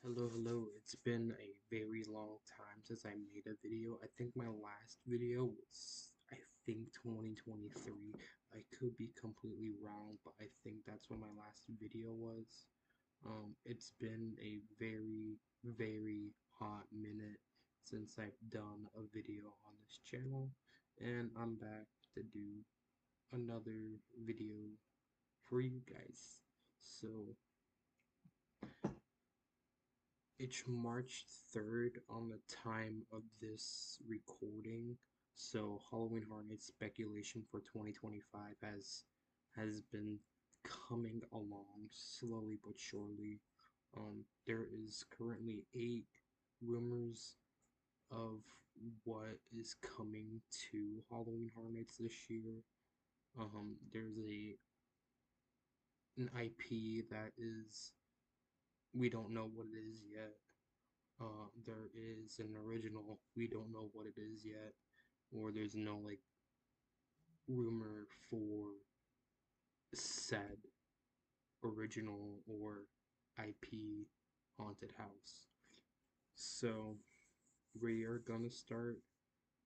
Hello. It's been a very long time since I made a video. I think my last video was, I think 2023. I could be completely wrong, but I think that's when my last video was. It's been a very hot minute since I've done a video on this channel, and I'm back to do another video for you guys. So, it's March 3rd on the time of this recording, so Halloween Horror Nights speculation for 2025 has been coming along slowly but surely. There is currently 8 rumors of what is coming to Halloween Horror Nights this year. There's an IP that is we don't know what it is yet. There is an original, we don't know what it is yet, or there's no like rumor for said original or IP haunted house. So we are gonna start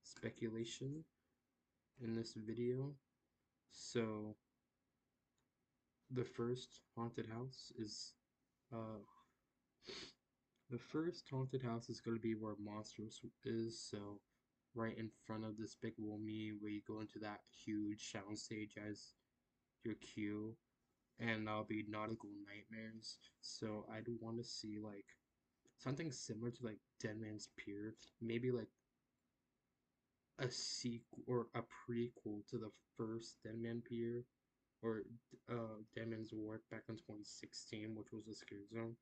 speculation in this video. So the first haunted house is uh the first haunted house is gonna be where Monsters is, so right in front of Despicable Me, where you go into that huge soundstage as your queue, and that'll be Nautical Nightmares. So I'd want to see like something similar to like Dead Man's Pier, maybe like a sequel or a prequel to the first Dead Man Pier or Dead Man's Wharf back in 2016, which was a scare zone.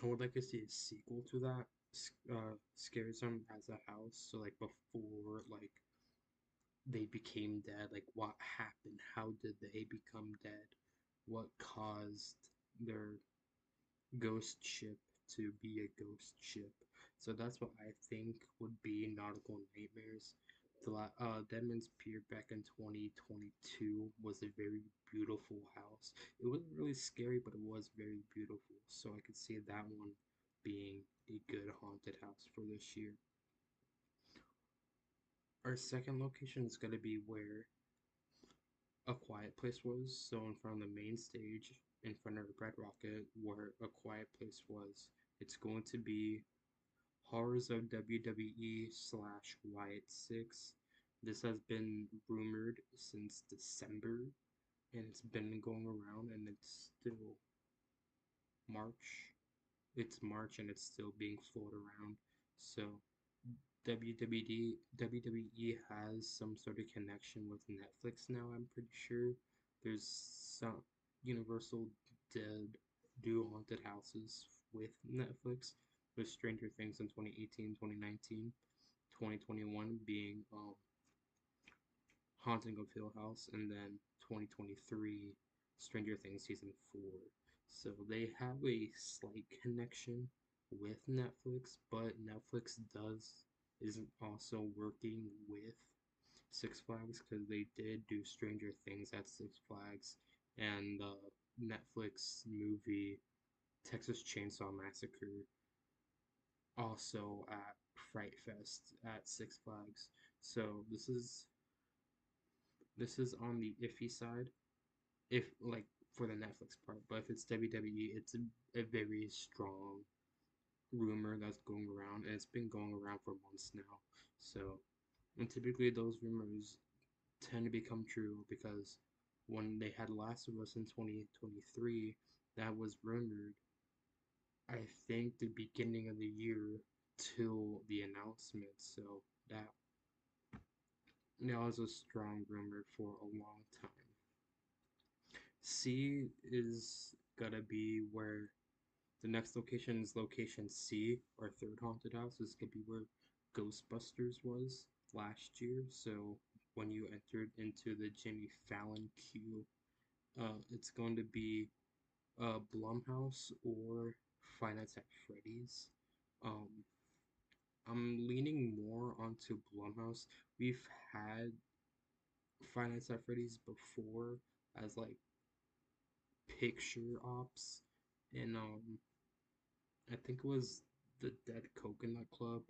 I would like to see a sequel to that scare zone as a house. So like before like they became dead, like what happened, how did they become dead, what caused their ghost ship to be a ghost ship. So that's what I think would be Nautical Nightmares. Deadman's Pier back in 2022 was a very beautiful house. It wasn't really scary, but it was very beautiful. So I could see that one being a good haunted house for this year. Our second location is going to be where A Quiet Place was, so in front of the main stage, in front of Red Rocket, where A Quiet Place was. It's going to be Horrors of WWE slash Riot 6. This has been rumored since December, and it's been going around, and it's still March. It's March, and it's still being floated around. So WWE has some sort of connection with Netflix now, I'm pretty sure. There's some Universal did do haunted houses with Netflix, with Stranger Things in 2018, 2019, 2021 being Haunting of Hill House, and then 2023 Stranger Things season 4. So they have a slight connection with Netflix, but Netflix does isn't also working with Six Flags because they did do Stranger Things at Six Flags and the Netflix movie Texas Chainsaw Massacre also at Fright Fest at Six Flags. So this is on the iffy side, if like for the Netflix part, but if it's WWE, it's a very strong rumor that's going around, and it's been going around for months now. So, and typically those rumors tend to become true because when they had Last of Us in 2023, that was rumored, I think, the beginning of the year till the announcement. So that was a strong rumor for a long time. C is gonna be where the next location is location C, our third haunted house is gonna be where Ghostbusters was last year. So when you entered into the Jimmy Fallon queue, it's going to be Blumhouse or Five Nights at Freddy's. Um, I'm leaning more onto Blumhouse. We've had Five Nights at Freddy's before as like picture ops, and I think it was the Dead Coconut Club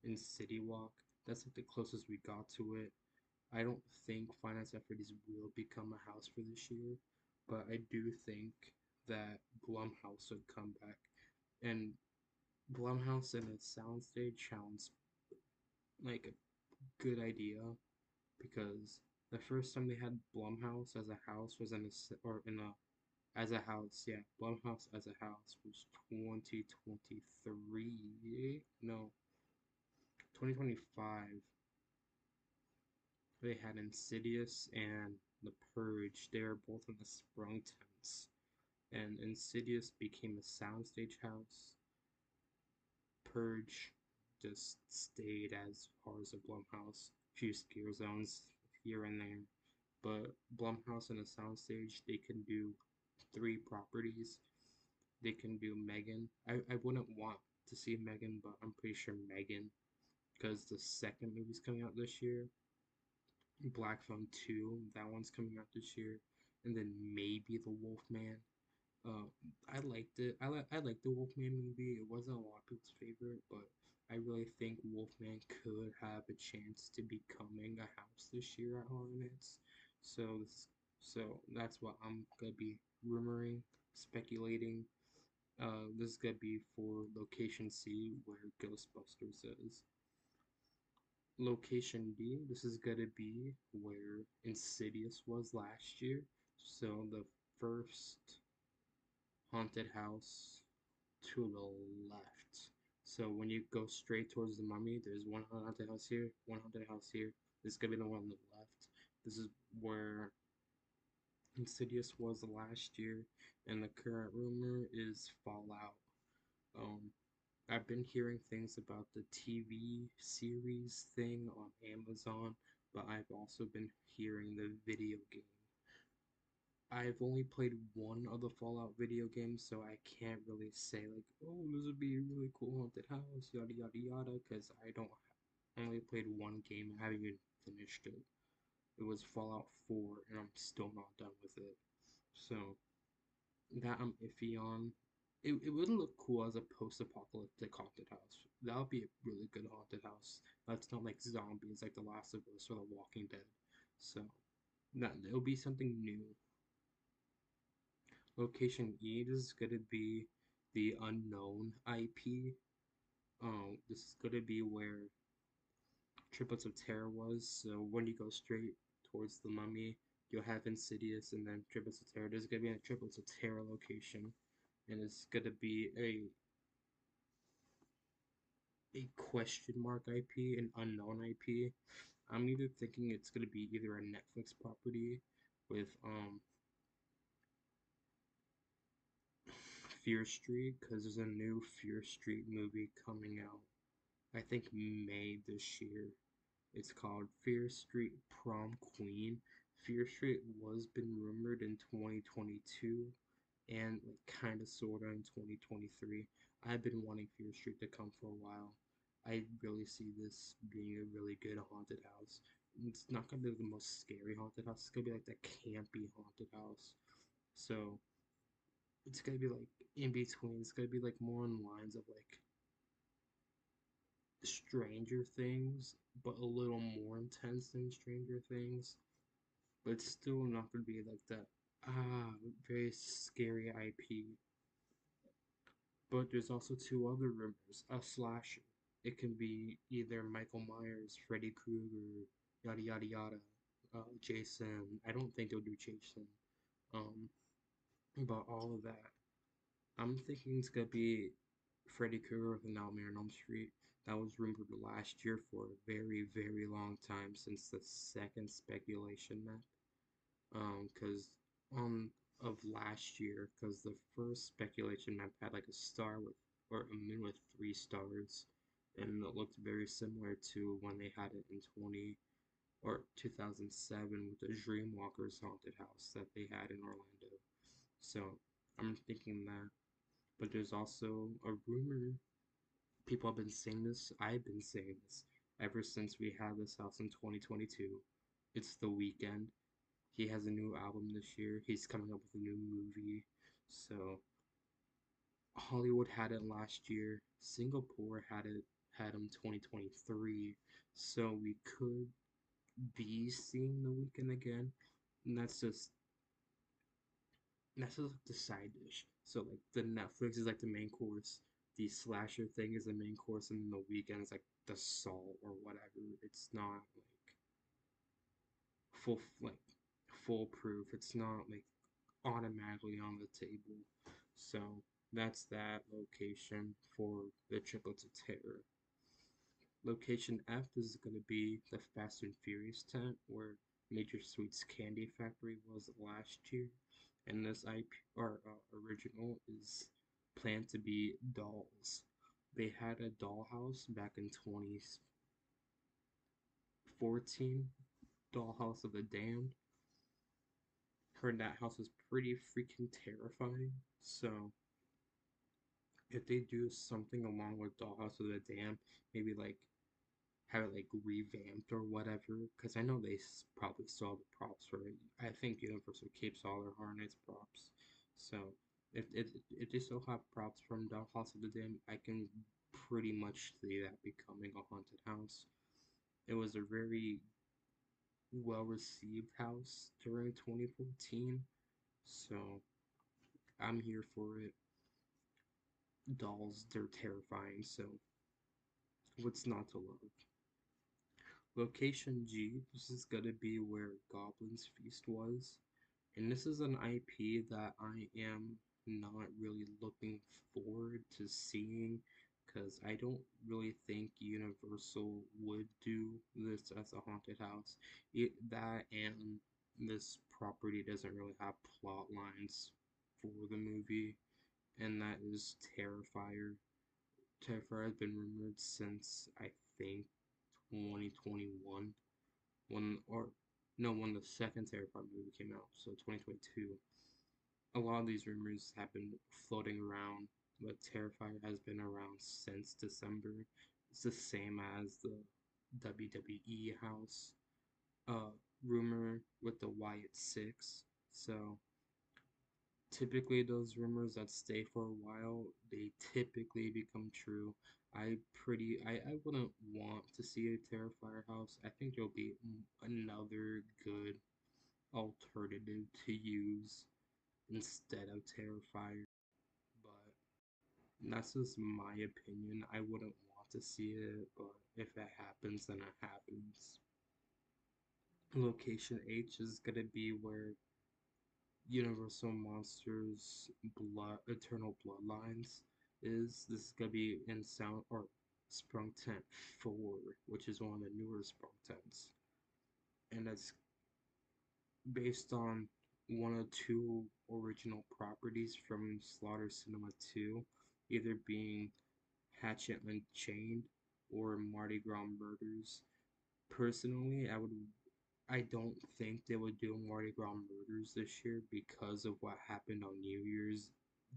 in City Walk. That's like the closest we got to it. I don't think Finance at Freddy's will become a house for this year, but I do think that Blumhouse would come back. And Blumhouse in a soundstage sounds like a good idea because the first time they had Blumhouse as a house was in a as a house, yeah, Blumhouse as a house was 2023. No, 2025. They had Insidious and The Purge. They were both in the Sprung tents, and Insidious became a soundstage house. Purge just stayed as part of Blumhouse. A few scare zones here and there, but Blumhouse and a soundstage, they can do three properties. They can do Megan. I wouldn't want to see Megan, but I'm pretty sure Megan, because the second movie's coming out this year. Black Phone 2, that one's coming out this year. And then maybe The Wolfman. Uh, I liked it. I liked the Wolfman movie. It wasn't a lot of people's favorite, but I really think Wolfman could have a chance to becoming a house this year at Horror Nights. So, so that's what I'm gonna be rumoring, speculating. This is gonna be for Location C, where Ghostbusters is. Location D, this is gonna be where Insidious was last year. So the first haunted house to the left. So when you go straight towards the mummy, there's one haunted house here, one haunted house here. This is gonna be the one on the left. This is where Insidious was last year, and the current rumor is Fallout. Um, I've been hearing things about the TV series thing on Amazon, but I've also been hearing the video game. I've only played one of the Fallout video games, so I can't really say like, oh, this would be a really cool haunted house, yada yada yada, because I only played one game. I haven't even finished it. It was Fallout 4, and I'm still not done with it. So that I'm iffy on. It would look cool as a post-apocalyptic haunted house. That would be a really good haunted house. That's not like zombies like The Last of Us or The Walking Dead. So that it'll be something new. Location E, this is gonna be the unknown IP. This is gonna be where Triplets of Terror was. So when you go straight towards the Mummy, you'll have Insidious and then Triplets of Terror. There's gonna be a Triplets of Terror location, and it's gonna be a question mark IP, an unknown IP. I'm either thinking it's gonna be either a Netflix property with Fear Street, because there's a new Fear Street movie coming out. I think May this year. It's called Fear Street Prom Queen. Fear Street was been rumored in 2022 and like kind of sorta in 2023. I've been wanting Fear Street to come for a while. I really see this being a really good haunted house. It's not gonna be the most scary haunted house. It's gonna be like the campy haunted house. So it's gonna be like in between. It's gonna be like more in lines of like Stranger Things, but a little more intense than Stranger Things. But it's still not gonna be like that very scary IP. But there's also two other rumors. A slasher. It can be either Michael Myers, Freddy Krueger, yada yada yada. Jason. I don't think they'll do Jason. Um, but all of that. I'm thinking it's gonna be Freddy Krueger with a Nightmare on Elm Street. That was rumored last year for a very, very long time since the second speculation map. Because of last year, because the first speculation map had like a star with or a moon with 3 stars, and it looked very similar to when they had it in 2007 with the Dreamwalkers haunted house that they had in Orlando. So I'm thinking that, but there's also a rumor. People have been saying this. I've been saying this ever since we had this house in 2022. It's The Weeknd. He has a new album this year. He's coming up with a new movie. So Hollywood had it last year. Singapore had them 2023. So we could be seeing the weekend again. And that's just like the side dish. So like the Netflix is like the main course. The slasher thing is the main course, and then the weekend is like the salt or whatever. It's not like like foolproof. It's not like automatically on the table. So that's that location for the Triplets of Terror. Location F is going to be the Fast and Furious tent where Major Sweet's Candy Factory was last year, and this IP or original is planned to be dolls. They had a dollhouse back in 2014, Dollhouse of the Damned. Heard that house was pretty freaking terrifying. So if they do something along with Dollhouse of the Damned, maybe like have it like revamped or whatever, because I know they probably still have the props for it. I think Universal keeps all their Horror Nights props. So if they still have props from Dollhouse of the Damned, I can pretty much see that becoming a haunted house. It was a very well received house during 2014, so I'm here for it. Dolls, they're terrifying, so what's not to love? Location G, this is gonna be where Goblin's Feast was. And this is an IP that I am not really looking forward to seeing because I don't really think Universal would do this as a haunted house. That and this property doesn't really have plot lines for the movie, and that is Terrifier. Terrifier has been rumored since I think 2021 when or no when the second Terrifier movie came out, so 2022. A lot of these rumors have been floating around, but Terrifier has been around since December. It's the same as the WWE house rumor with the Wyatt Six. So typically those rumors that stay for a while, they typically become true. I wouldn't want to see a Terrifier house. I think there'll be another good alternative to use instead of Terrifier, but that's just my opinion. I wouldn't want to see it, but if it happens, then it happens. Location H is gonna be where Universal Monsters Blood Eternal Bloodlines is. This is gonna be in Sound or Sprung Tent 4, which is one of the newer Sprung Tents. And it's based on one or two original properties from Slaughter Cinema 2, either being Hatchet Unchained or Mardi Gras Murders. Personally, I don't think they would do Mardi Gras Murders this year because of what happened on New Year's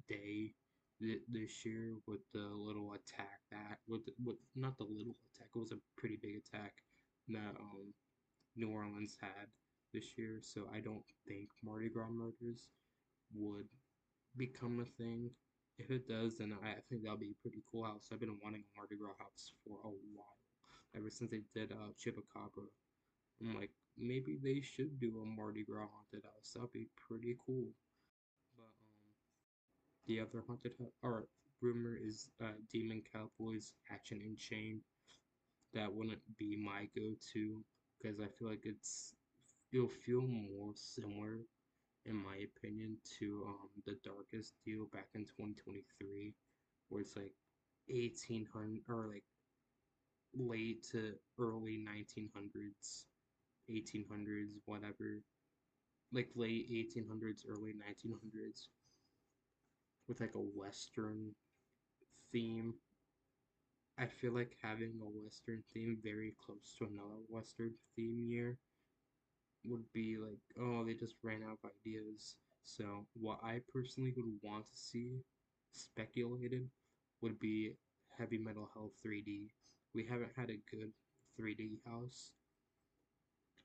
Day this year with the little attack that with not the little attack, it was a pretty big attack that New Orleans had this year. So I don't think Mardi Gras Murders would become a thing. If it does, then I think that'll be a pretty cool house. I've been wanting a Mardi Gras house for a while, ever since they did Chupacabra. I'm like, maybe they should do a Mardi Gras haunted house. That'd be pretty cool. But the other haunted house or rumor is Demon Cowboys Action and Chain. That wouldn't be my go-to because I feel like it'll feel more similar in my opinion, to the Darkest deal back in 2023, where it's like 1800 or like late to early 1900s, 1800s, whatever, like late 1800s, early 1900s, with like a Western theme. I feel like having a Western theme very close to another Western theme year would be like, oh, they just ran out of ideas. So, what I personally would want to see speculated would be Heavy Metal Hell 3D. We haven't had a good 3D house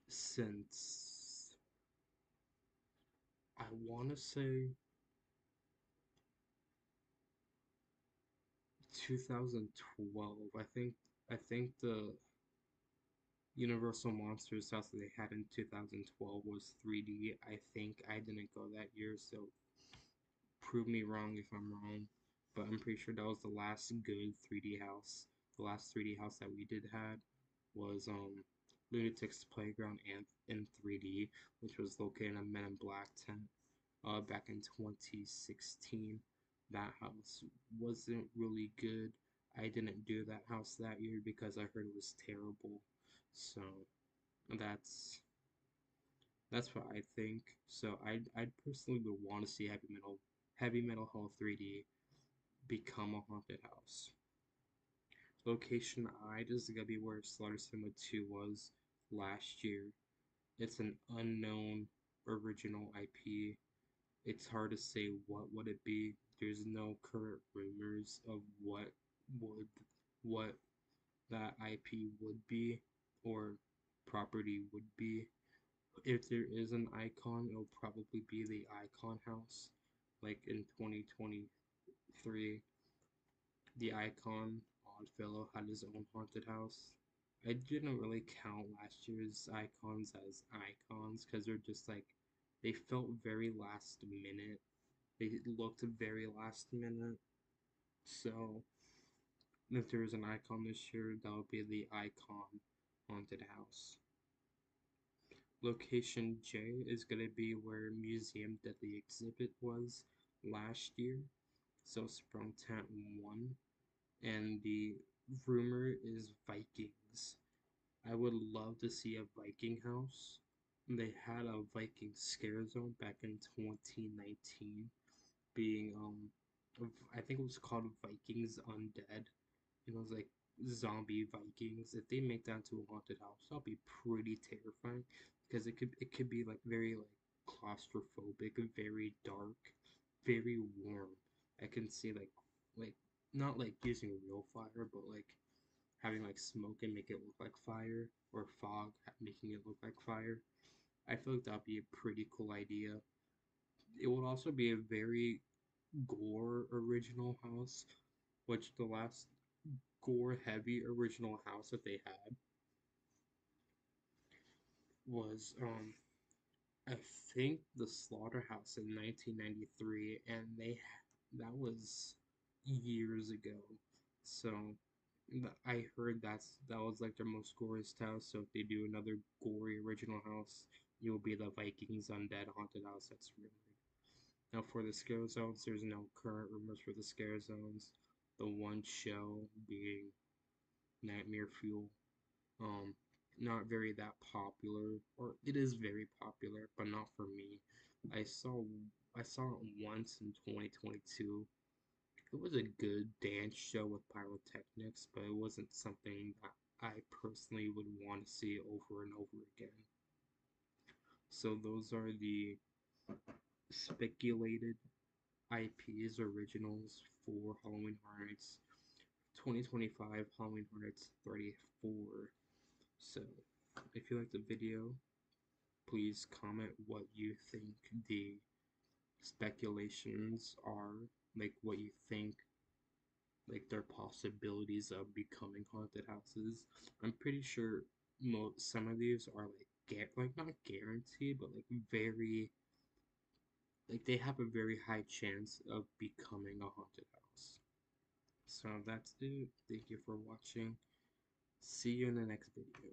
since I want to say 2012. I think the Universal Monsters house that they had in 2012 was 3D. I think I didn't go that year, so prove me wrong if I'm wrong. But I'm pretty sure that was the last good 3D house. The last 3D house that we did had was Lunatic's Playground and in 3D, which was located in a Men in Black tent back in 2016. That house wasn't really good. I didn't do that house that year because I heard it was terrible. So that's that's what I think. So I personally would want to see Heavy Metal Hall 3D become a haunted house. Location I is gonna be where Slaughter Cinema 2 was last year. It's an unknown original IP. It's hard to say what would it be. There's no current rumors of would what that IP would be or property would be. If there is an icon, it'll probably be the Icon House. Like in 2023, the Icon Oddfellow had his own haunted house. I didn't really count last year's icons as icons because they're just like they felt very last minute. They looked very last minute. So if there's an icon this year, that would be the Icon Haunted House. Location J is going to be where Museum Deadly Exhibit was last year. So Sprung Tent 1. And the rumor is Vikings. I would love to see a Viking house. They had a Viking scare zone back in 2019, being I think it was called Vikings Undead. It was like zombie Vikings. If they make that into a haunted house, that'll be pretty terrifying because it could be like very like claustrophobic, very dark, very warm. I can see like not like using real fire, but like having like smoke and make it look like fire, or fog making it look like fire. I feel like that'd be a pretty cool idea. It would also be a very gore original house, which the last gore heavy original house that they had was I think the Slaughterhouse in 1993, and that was years ago. So I heard that was like their most goriest house. So if they do another gory original house, it will be the Vikings Undead Haunted House. That's rumored. Now for the scare zones, there's no current rumors for the scare zones. The one show being Nightmare Fuel. Um, Not very that popular, or it is very popular, but not for me. I saw I saw it once in 2022. It was a good dance show with pyrotechnics, but it wasn't something that I personally would want to see over and over again. So those are the speculated IPs originals for Halloween Horror Nights 2025 Halloween Horror Nights 34. So if you liked the video, please comment what you think the speculations are, like what you think like their possibilities of becoming haunted houses. I'm pretty sure some of these are like not guaranteed, but like very like they have a very high chance of becoming a haunted house. So that's it. Thank you for watching. See you in the next video.